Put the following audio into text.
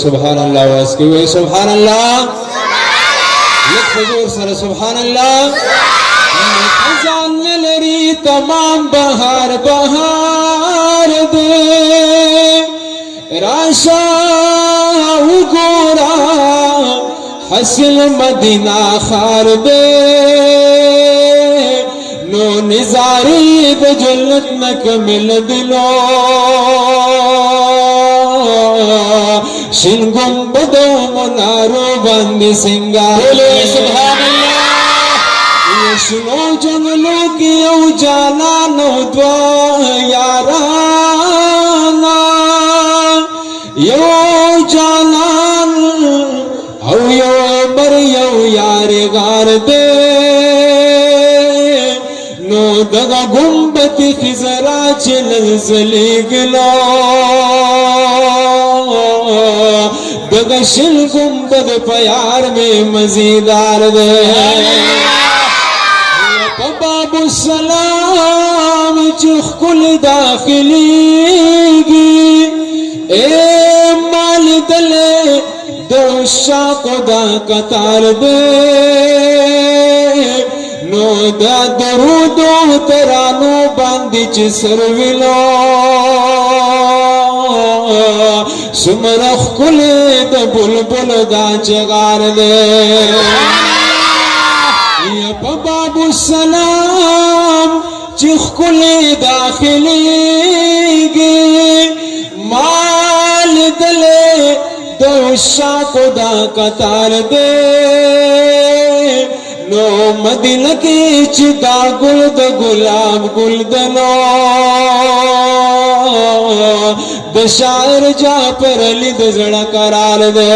सुभान अल्लाह वास्की वे सुभान अल्लाह लिख हुजूर सर सुभान अल्लाह खजान लरी तमाम बहार बहार दे राशा उगोरा हसिल मदीना खार दे नो निजारी द जुल्लत न कमिल दिलो शिन गुंबदो मुनारो बंदी सिंगार सुभान अल्लाह ये सुनो जंगलों की उजाला नो द्वा याराना यो जालान औ यो बर यो यारे गार दे नो दगा गुंबती खिजरा चिलजली गिलो दगशिल गुंबद प्यार में मजीदार दे बाबू सलाम चुखकुल दाखिली ए माल दले दोशा खुदा कतार दे नो दा दरूदो तरानो बांदी चिसरविलो सुमरख कुले द बुलबुल दा जगार दे या बाबू सलाम चिख कुले दाखिली माल दले दोशा खुदा कतार दे नो मदीना के चिदा गुल द गुलाब गुल दनो द शायर जा पर अली द जड़ा करार दे।